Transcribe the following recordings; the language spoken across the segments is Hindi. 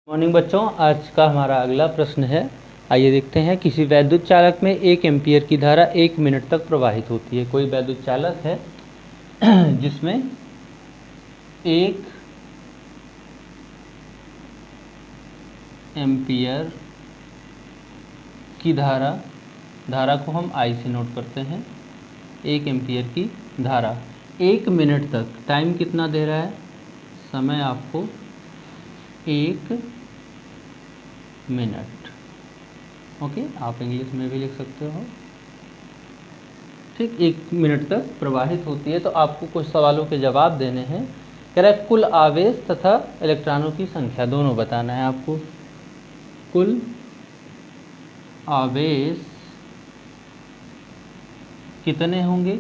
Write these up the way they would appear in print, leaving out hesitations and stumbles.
मॉर्निंग बच्चों, आज का हमारा अगला प्रश्न है। आइए देखते हैं। किसी वैद्युत चालक में 1 एम्पीयर की धारा 1 मिनट तक प्रवाहित होती है। कोई वैद्युत चालक है जिसमें 1 एम्पीयर की धारा को हम आई से नोट करते हैं। 1 एम्पीयर की धारा 1 मिनट तक, टाइम कितना दे रहा है, समय आपको 1 मिनट। ओके, आप इंग्लिश में भी लिख सकते हो। ठीक, 1 मिनट तक प्रवाहित होती है। तो आपको कुछ सवालों के जवाब देने हैं। कह रहा है कुल आवेश तथा इलेक्ट्रॉनों की संख्या दोनों बताना है आपको। कुल आवेश कितने होंगे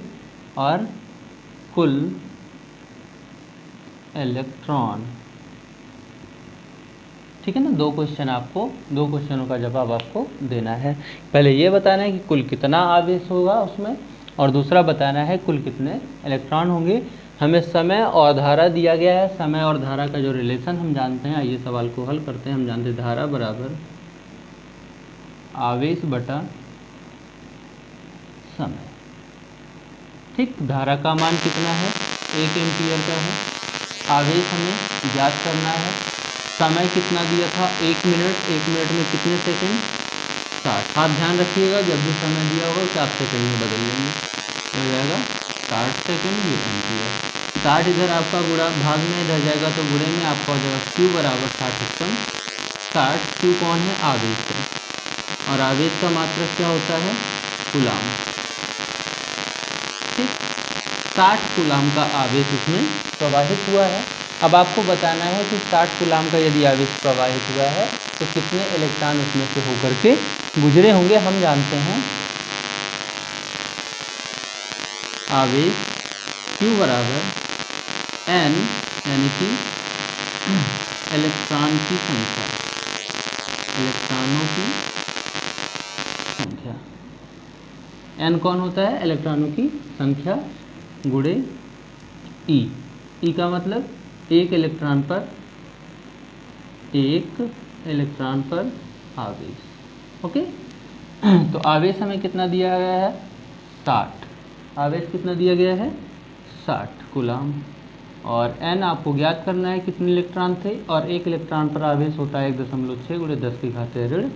और कुल इलेक्ट्रॉन। ठीक है ना। दो क्वेश्चनों का जवाब आपको देना है। पहले ये बताना है कि कुल कितना आवेश होगा उसमें, और दूसरा बताना है कुल कितने इलेक्ट्रॉन होंगे। हमें समय और धारा दिया गया है। समय और धारा का जो रिलेशन हम जानते हैं, आइए सवाल को हल करते हैं। हम जानते हैं धारा बराबर आवेश बटा समय। ठीक, धारा का मान कितना है, 1 एम्पीयर का है। आवेश हमें ज्ञात करना है। समय कितना दिया था, 1 मिनट। 1 मिनट में कितने सेकंड, 60। हाथ ध्यान रखिएगा, जब भी समय दिया होगा तो आप सेकंड में बदल लेंगे, हो जाएगा 60 सेकंड। ये एम्पीयर। 60 इधर आपका गुणा भाग में इधर जाएगा तो गुणे में आपका हो जाएगा Q बराबर 60 60। Q कौन है, आवेश है, और आवेश का मात्रक क्या होता है, कूलाम। ठीक, 60 कूलाम का आवेश इसमें प्रवाहित हुआ है। अब आपको बताना है कि 60 कूलाम का यदि आवेश प्रवाहित हुआ है तो कितने इलेक्ट्रॉन उसमें से होकर के गुजरे होंगे। हम जानते हैं आवेश Q बराबर N, यानी कि इलेक्ट्रॉन की संख्या, इलेक्ट्रॉनों की संख्या। N कौन होता है, इलेक्ट्रॉनों की संख्या, गुणे E। E का मतलब एक इलेक्ट्रॉन पर आवेश। ओके, तो आवेश हमें कितना दिया गया है, 60। आवेश कितना दिया गया है, 60 कूलाम। और n आपको ज्ञात करना है कितने इलेक्ट्रॉन थे, और एक इलेक्ट्रॉन पर आवेश होता है 1.6 गुणे 10 की घात ऋण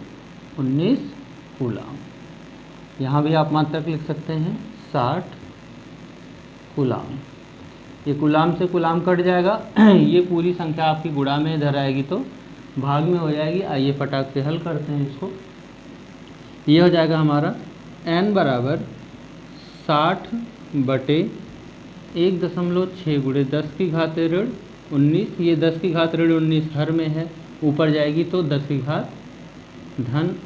19 कूलाम। यहाँ भी आप मात्रक लिख सकते हैं 60 कूलाम। ये कूलाम से कूलाम कट जाएगा। ये पूरी संख्या आपकी गुणा में इधर आएगी तो भाग में हो जाएगी। आइए फटाक से हल करते हैं इसको। ये हो जाएगा हमारा n बराबर 60 बटे 1.6 गुणे 10 की घात ऋण 19। ये 10 की घात ऋण 19 हर में है, ऊपर जाएगी तो 10 की घात धन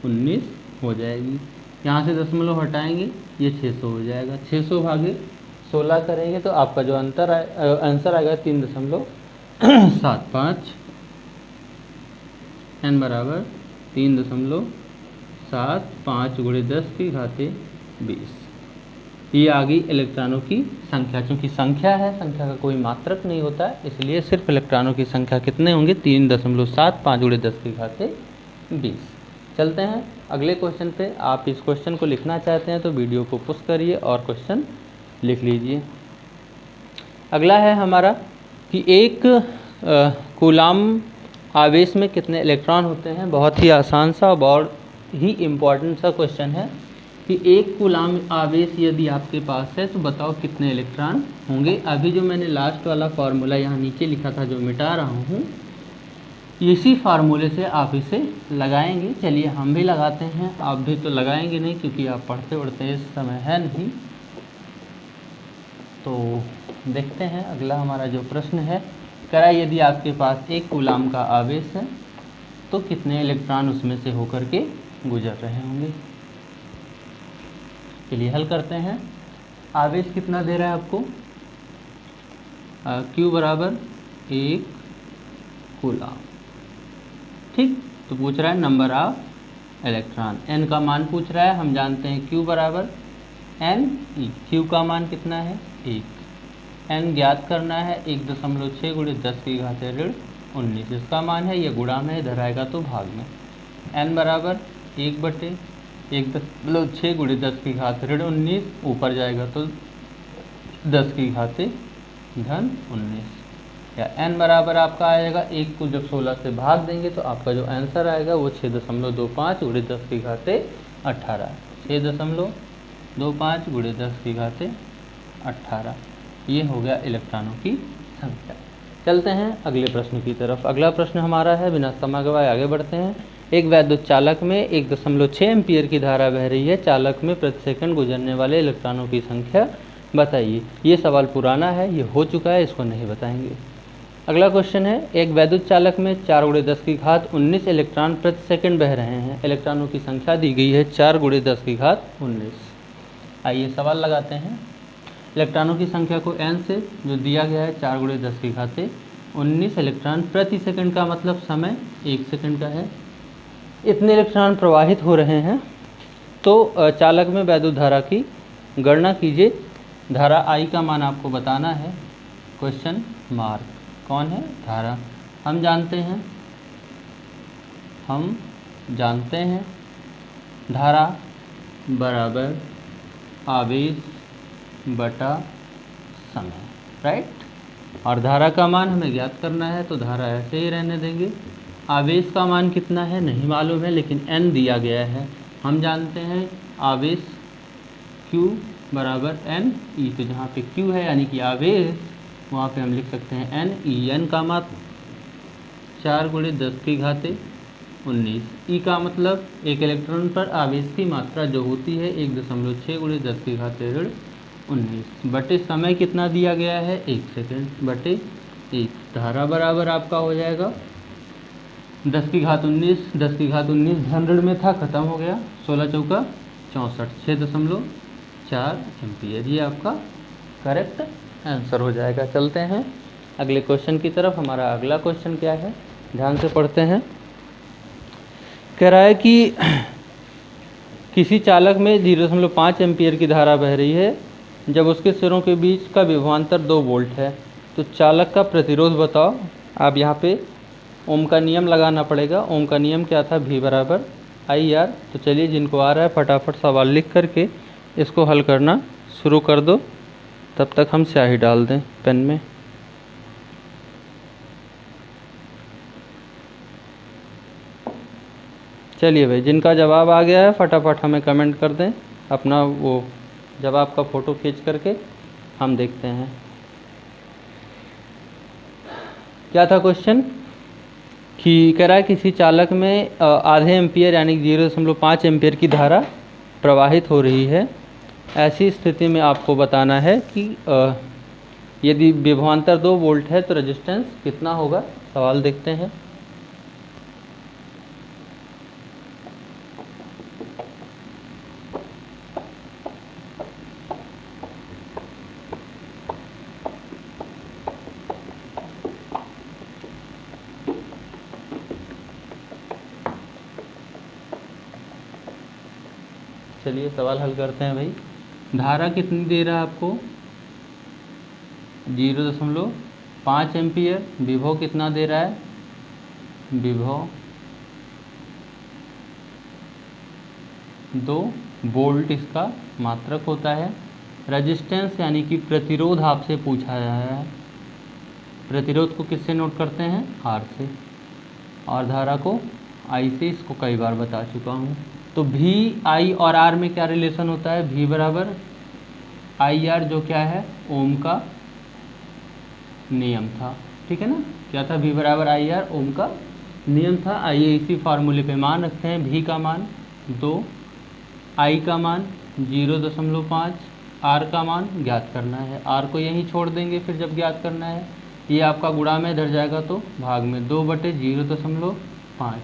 19 हो जाएगी। यहाँ से दशमलव हटाएंगे, ये 600 हो जाएगा। 600 भागे 16 करेंगे तो आपका जो आंसर आएगा 3.75। n बराबर 3.75 गुणे 10 की घाते 20। ये आ गई इलेक्ट्रॉनों की संख्या। क्योंकि संख्या है, संख्या का कोई मात्रक नहीं होता है, इसलिए सिर्फ इलेक्ट्रॉनों की संख्या कितने होंगे, 3.75 गुणे 10 की घाते 20। चलते हैं अगले क्वेश्चन पे। आप इस क्वेश्चन को लिखना चाहते हैं तो वीडियो को पुश करिए और क्वेश्चन लिख लीजिए। अगला है हमारा कि एक कूलाम आवेश में कितने इलेक्ट्रॉन होते हैं। बहुत ही आसान सा, बहुत ही इम्पोर्टेंट सा क्वेश्चन है कि एक कूलाम आवेश यदि आपके पास है तो बताओ कितने इलेक्ट्रॉन होंगे। अभी जो मैंने लास्ट वाला फार्मूला यहाँ नीचे लिखा था, जो मिटा रहा हूँ, इसी फार्मूले से आप इसे लगाएंगे। चलिए हम भी लगाते हैं, आप भी तो लगाएंगे नहीं क्योंकि आप पढ़ते उढ़ते इस समय है नहीं। तो देखते हैं अगला हमारा जो प्रश्न है। करा यदि आपके पास एक कूलाम का आवेश है तो कितने इलेक्ट्रॉन उसमें से होकर के गुजर रहे होंगे। चलिए हल करते हैं। आवेश कितना दे रहा है आपको, Q बराबर 1 कूलाम। ठीक, तो पूछ रहा है नंबर ऑफ इलेक्ट्रॉन। n का मान पूछ रहा है। हम जानते हैं Q बराबर n E। Q का मान कितना है, 1। n ज्ञात करना है 1.6 गुणे 10 की घात ऋण 19 इसका मान है, ये गुणा में इधर आएगा तो भाग में। n बराबर 1/1.6 गुणे 10 की घात ऋण 19, ऊपर जाएगा तो 10 की घात धन 19, या n बराबर आपका आएगा 1 को जब 16 से भाग देंगे तो आपका जो आंसर आएगा वो 6.25 गुणे 10 की घात 18, 6.25 गुणे 10 की घात 18। ये हो गया इलेक्ट्रॉनों की संख्या। चलते हैं अगले प्रश्न की तरफ। अगला प्रश्न हमारा है, बिना समय गवाए आगे बढ़ते हैं। एक वैद्युत चालक में 1.6 एम्पीयर की धारा बह रही है। चालक में प्रति सेकंड गुजरने वाले इलेक्ट्रॉनों की संख्या बताइए। ये सवाल पुराना है, ये हो चुका है, इसको नहीं बताएंगे। अगला क्वेश्चन है, एक वैद्युत चालक में 4 गुणे 10 की घात 19 इलेक्ट्रॉन प्रति सेकंड बह रहे हैं। इलेक्ट्रॉनों की संख्या दी गई है 4 गुणे 10 की घात 19। आइए सवाल लगाते हैं। इलेक्ट्रॉनों की संख्या को n से जो दिया गया है 4 गुणे 10 की घात 19 इलेक्ट्रॉन प्रति सेकंड का मतलब समय 1 सेकंड का है। इतने इलेक्ट्रॉन प्रवाहित हो रहे हैं, तो चालक में वैद्युत धारा की गणना कीजिए। धारा I का मान आपको बताना है। क्वेश्चन मार्क कौन है? धारा। हम जानते हैं धारा बराबर आवेश बटा समय, राइट। और धारा का मान हमें ज्ञात करना है, तो धारा ऐसे ही रहने देंगे। आवेश का मान कितना है नहीं मालूम है, लेकिन n दिया गया है। हम जानते हैं आवेश Q बराबर n E, तो जहाँ पे Q है यानी कि आवेश, वहाँ पे हम लिख सकते हैं n E। n का मान 4 गुणे 10 की घात 19। E का मतलब एक इलेक्ट्रॉन पर आवेश की मात्रा जो होती है 1.6 गुणे 10 की घात ऋण 19 बटे समय कितना दिया गया है 1 सेकेंड बटे 1। धारा बराबर आपका हो जाएगा 10 की घात 19, 10 की घात 19 धन ऋण में था, खत्म हो गया, 16 चौका 64, 6.4 एम्पियर। ये आपका करेक्ट आंसर हो जाएगा। चलते हैं अगले क्वेश्चन की तरफ। हमारा अगला क्वेश्चन क्या है, ध्यान से पढ़ते हैं। कह रहा है कि किसी चालक में 0.5 एम्पियर की धारा बह रही है। जब उसके सिरों के बीच का विभवांतर 2 वोल्ट है, तो चालक का प्रतिरोध बताओ। आप यहाँ पे ओम का नियम लगाना पड़ेगा। ओम का नियम क्या था? V बराबर IR। तो चलिए, जिनको आ रहा है फटाफट सवाल लिख करके इसको हल करना शुरू कर दो, तब तक हम स्याही डाल दें पेन में। चलिए भाई, जिनका जवाब आ गया है फटाफट हमें कमेंट कर दें, अपना वो जवाब का फ़ोटो खींच करके हम देखते हैं। क्या था क्वेश्चन? कि कह रहा है किसी चालक में आधे एम्पियर यानी 0.5 एम्पियर की धारा प्रवाहित हो रही है। ऐसी स्थिति में आपको बताना है कि यदि विभवांतर 2 वोल्ट है तो रेजिस्टेंस कितना होगा। सवाल देखते हैं। चलिए सवाल हल करते हैं भाई। धारा कितनी दे रहा है आपको? 0.5 एम्पियर। विभव कितना दे रहा है? विभव 2 वोल्ट इसका मात्रक होता है। रेजिस्टेंस यानी कि प्रतिरोध आपसे पूछा गया है। प्रतिरोध को किससे नोट करते हैं? R से। और धारा को I से। इसको कई बार बता चुका हूँ। तो V I और R में क्या रिलेशन होता है? V बराबर IR, जो क्या है ओम का नियम था, ठीक है ना। क्या था? V बराबर IR ओम का नियम था। आइए इसी फार्मूले पे मान रखते हैं। V का मान 2, I का मान 0.5, R का मान ज्ञात करना है। R को यहीं छोड़ देंगे फिर जब ज्ञात करना है। ये आपका गुणा में इधर जाएगा तो भाग में 2 बटे 0.5।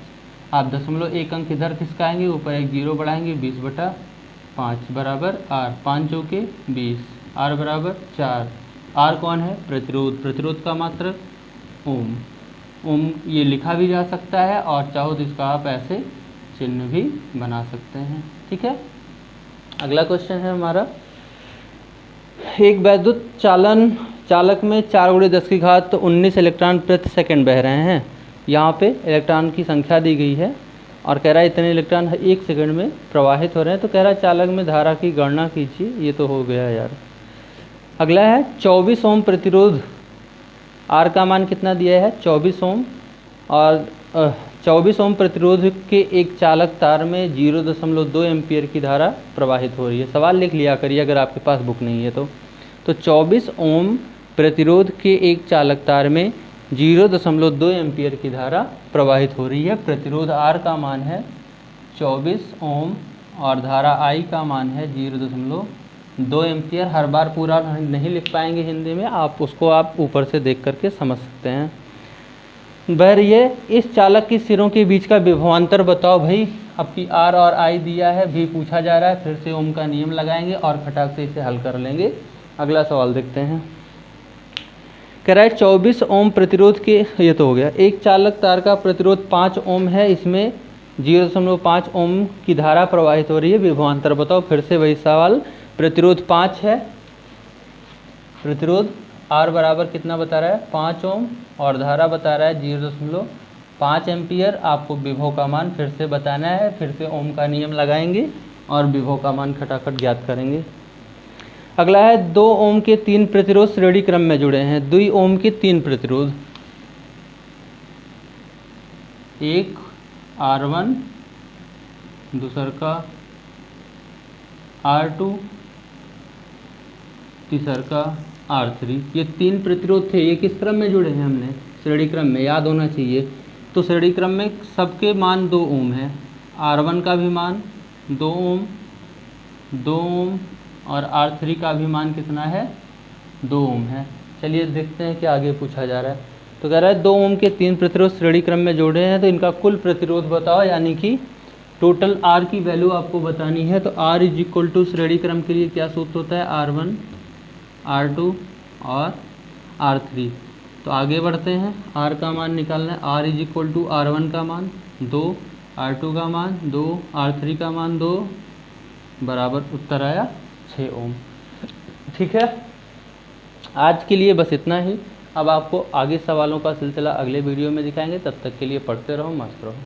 आप 0.1 अंक इधर खिसकाएंगे, ऊपर एक 0 बढ़ाएंगे, 20/5 बराबर R। 5 चौके 20, R बराबर 4। R कौन है? प्रतिरोध। प्रतिरोध का मात्रक ओम। ओम ये लिखा भी जा सकता है और चाहो तो इसका आप ऐसे चिन्ह भी बना सकते हैं, ठीक है। अगला क्वेश्चन है हमारा, एक वैद्युत चालन चालक में 4×10⁻19 इलेक्ट्रॉन प्रति सेकंड बह रहे हैं। यहाँ पे इलेक्ट्रॉन की संख्या दी गई है और कह रहा है इतने इलेक्ट्रॉन 1 सेकंड में प्रवाहित हो रहे हैं। तो कह रहा है चालक में धारा की गणना कीजिए। ये तो हो गया यार। अगला है 24 ओम प्रतिरोध। आर का मान कितना दिया है? 24 ओम। और 24 ओम प्रतिरोध के एक चालक तार में 0.2 एम्पियर की धारा प्रवाहित हो रही है। सवाल लिख लिया करिए अगर आपके पास बुक नहीं है तो 24 ओम प्रतिरोध के एक चालक तार में 0.2 एम्पियर की धारा प्रवाहित हो रही है। प्रतिरोध आर का मान है 24 ओम और धारा आई का मान है 0.2 एम्पियर। हर बार पूरा नहीं लिख पाएंगे हिंदी में, आप ऊपर से देख करके समझ सकते हैं। बहरिए इस चालक के सिरों के बीच का विभवांतर बताओ भाई। आपकी आर और आई दिया है, भी पूछा जा रहा है। फिर से ओम का नियम लगाएंगे और फटाक से इसे हल कर लेंगे। अगला सवाल देखते हैं। कह रहा है 24 ओम प्रतिरोध के, ये तो हो गया। एक चालक तार का प्रतिरोध 5 ओम है, इसमें 0.5 ओम की धारा प्रवाहित हो रही है। विभवांतर बताओ। फिर से वही सवाल। प्रतिरोध 5 है, प्रतिरोध आर बराबर कितना बता रहा है? 5 ओम और धारा बता रहा है 0.5 एम्पियर। आपको विभव का मान फिर से बताना है। फिर से ओम का नियम लगाएंगे और विभव का मान खटाखट ज्ञात करेंगे। अगला है 2 ओम के 3 प्रतिरोध श्रेणी क्रम में जुड़े हैं। 2 ओम के 3 प्रतिरोध, एक R1, दूसर का R2, तीसर का R3। ये 3 प्रतिरोध थे। ये किस क्रम में जुड़े हैं? हमने श्रेणी क्रम में, याद होना चाहिए। तो श्रेणी क्रम में सबके मान 2 ओम है। R1 का भी मान 2 ओम, 2 ओम और R3 का भी मान कितना है? 2 ओम है। चलिए देखते हैं कि आगे पूछा जा रहा है। तो कह रहा है 2 ओम के 3 प्रतिरोध श्रेणी क्रम में जोड़े हैं, तो इनका कुल प्रतिरोध बताओ, यानी कि टोटल R की वैल्यू आपको बतानी है। तो R इज इक्वल टू श्रेणी क्रम के लिए क्या सूत्र होता है? R1, R2 और R3। तो आगे बढ़ते हैं। R का मान निकालना है। R is equal to R1 का मान 2, R2 का मान 2, R3 का मान 2, बराबर उत्तर आया 6 ओम। ठीक है, आज के लिए बस इतना ही। अब आपको आगे सवालों का सिलसिला अगले वीडियो में दिखाएंगे। तब तक के लिए पढ़ते रहो, मस्त रहो।